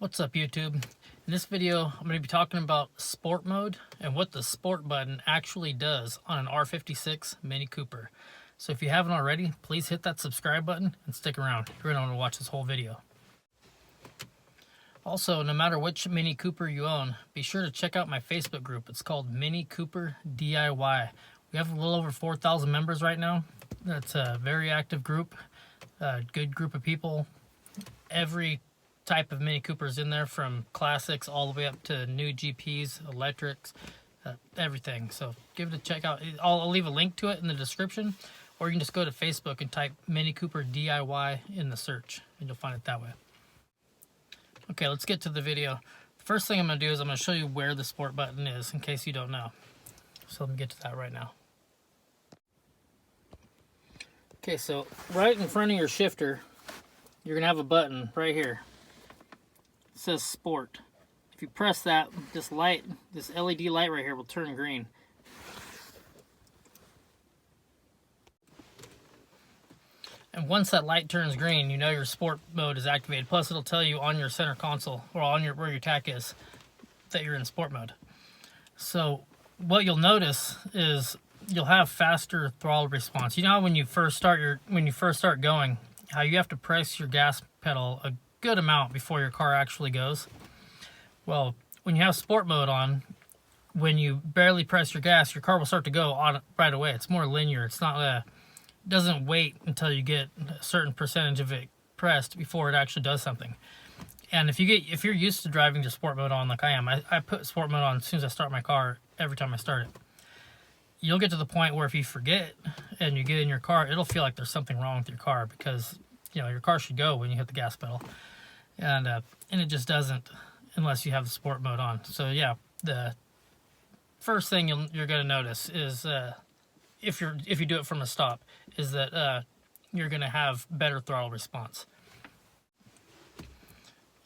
What's up, YouTube? In this video, I'm going to be talking about sport mode and what the sport button actually does on an R56 Mini Cooper. So if you haven't already, please hit that subscribe button and stick around. You're going to want to watch this whole video. Also, no matter which Mini Cooper you own, be sure to check out my Facebook group. It's called Mini Cooper DIY. We have a little over 4,000 members right now. That's a very active group, a good group of people. Every type of Mini Coopers in there, from classics all the way up to new GPs, electrics, everything. So give it a check out. I'll leave a link to it in the description, or you can just go to Facebook and type Mini Cooper DIY in the search and you'll find it that way. Okay, let's get to the video. The first thing I'm going to do is I'm going to show you where the sport button is in case you don't know. So let me get to that right now. Okay, so right in front of your shifter, you're going to have a button right here. It says sport. If you press that, this LED light right here will turn green. And once that light turns green, you know your sport mode is activated. Plus, it'll tell you on your center console, or on where your tack is, that you're in sport mode. So what you'll notice is you'll have faster throttle response. You know how when you first start going, how you have to press your gas pedal a good amount before your car actually goes? Well, when you have sport mode on, when you barely press your gas, your car will start to go on right away. It's more linear. It's not doesn't wait until you get a certain percentage of it pressed before it actually does something. And if you're used to driving the sport mode on like I am, I put sport mode on as soon as I start my car every time I start it. You'll get to the point where if you forget and you get in your car, it'll feel like there's something wrong with your car, because your car should go when you hit the gas pedal, and it just doesn't unless you have the sport mode on. So yeah, the first thing you're going to notice is if you do it from a stop, is that you're going to have better throttle response.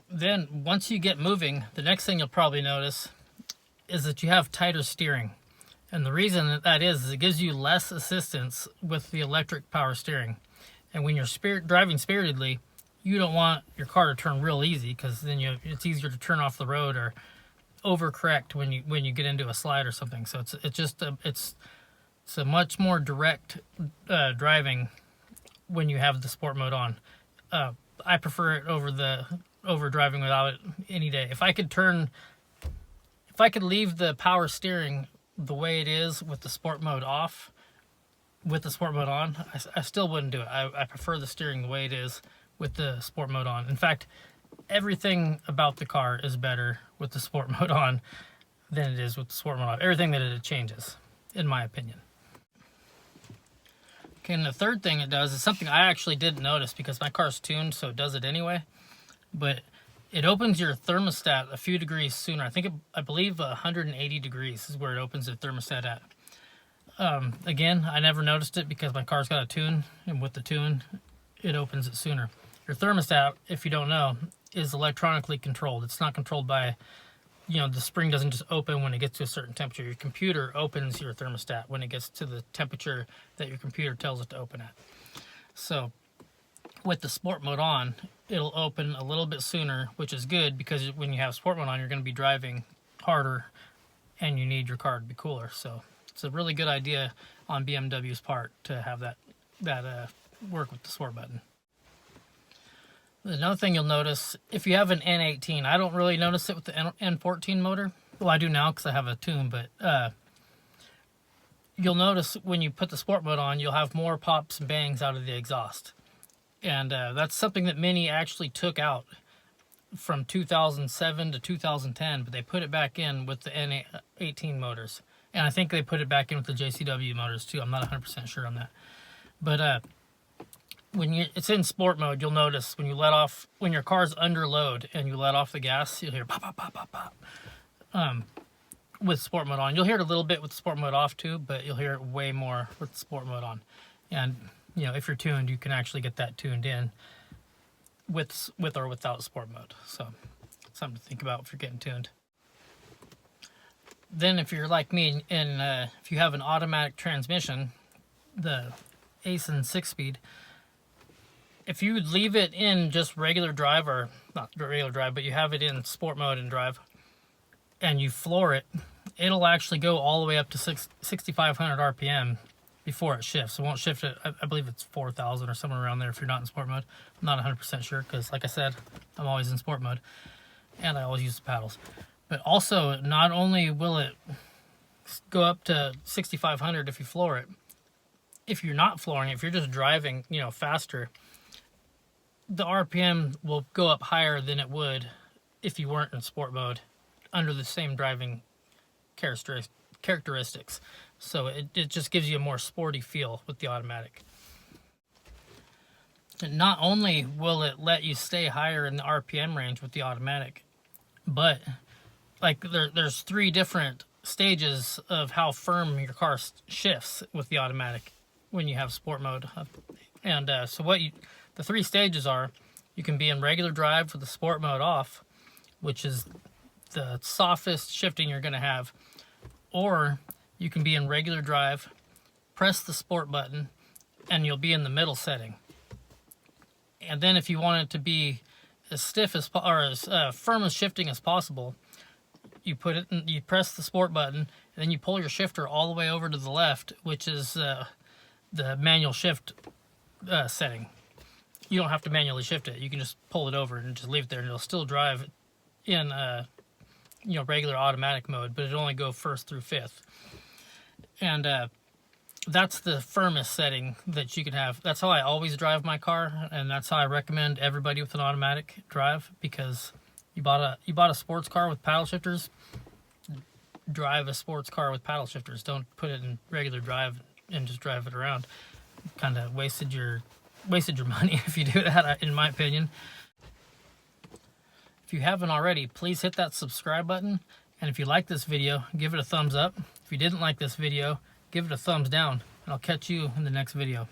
Then once you get moving, the next thing you'll probably notice is that you have tighter steering. And the reason that is it gives you less assistance with the electric power steering. And when you're driving spiritedly, you don't want your car to turn real easy, because then it's easier to turn off the road or overcorrect when you get into a slide or something. So it's a much more direct driving when you have the sport mode on. I prefer it over driving without it any day. If I could leave the power steering the way it is with the sport mode off, with the sport mode on, I still wouldn't do it. I prefer the steering the way it is with the sport mode on. In fact, everything about the car is better with the sport mode on than it is with the sport mode off. Everything that it changes, in my opinion. Okay, and the third thing it does is something I actually didn't notice because my car's tuned, so it does it anyway. But it opens your thermostat a few degrees sooner. I believe 180 degrees is where it opens the thermostat at. Again, I never noticed it because my car's got a tune, and with the tune, it opens it sooner. Your thermostat, if you don't know, is electronically controlled. It's not controlled by, the spring doesn't just open when it gets to a certain temperature. Your computer opens your thermostat when it gets to the temperature that your computer tells it to open at. So with the sport mode on, it'll open a little bit sooner, which is good, because when you have sport mode on, you're going to be driving harder and you need your car to be cooler. So it's a really good idea on BMW's part to have that work with the sport button. Another thing you'll notice, if you have an N18, I don't really notice it with the N14 motor. Well, I do now because I have a tune, but you'll notice when you put the sport mode on, you'll have more pops and bangs out of the exhaust. And that's something that Mini actually took out from 2007 to 2010, but they put it back in with the N18 motors. And I think they put it back in with the JCW motors too. I'm not 100% sure on that. But when it's in sport mode, you'll notice when your car's under load and you let off the gas, you'll hear pop, pop, pop, pop, pop. With sport mode on. You'll hear it a little bit with sport mode off too, but you'll hear it way more with sport mode on. And if you're tuned, you can actually get that tuned in with or without sport mode. So something to think about if you're getting tuned. Then if you're like me and if you have an automatic transmission, the Ace and 6-speed, if you leave it in just regular drive, or not regular drive, but you have it in sport mode and drive, and you floor it, it'll actually go all the way up to 6,500 RPM before it shifts. It won't shift it. I believe it's 4,000 or somewhere around there if you're not in sport mode. I'm not 100% sure because, like I said, I'm always in sport mode, and I always use the paddles. But also, not only will it go up to 6,500 if you floor it, if you're not flooring it, if you're just driving, you know, faster, the RPM will go up higher than it would if you weren't in sport mode under the same driving characteristics. So it just gives you a more sporty feel with the automatic. And not only will it let you stay higher in the RPM range with the automatic, but like there's 3 different stages of how firm your car shifts with the automatic when you have sport mode. And so the 3 stages are: you can be in regular drive with the sport mode off, which is the softest shifting you're going to have, or you can be in regular drive, press the sport button, and you'll be in the middle setting. And then if you want it to be as stiff as or as firm as shifting as possible, you press the sport button, and then you pull your shifter all the way over to the left, which is the manual shift setting. You don't have to manually shift it. You can just pull it over and just leave it there, and it'll still drive in regular automatic mode, but it'll only go 1st through 5th. And that's the firmest setting that you can have. That's how I always drive my car, and that's how I recommend everybody with an automatic drive, because you bought a sports car with paddle shifters, drive a sports car with paddle shifters. Don't put it in regular drive and just drive it around. Kind of wasted your money if you do that, in my opinion. If you haven't already, please hit that subscribe button, and if you like this video, give it a thumbs up. If you didn't like this video, give it a thumbs down, and I'll catch you in the next video.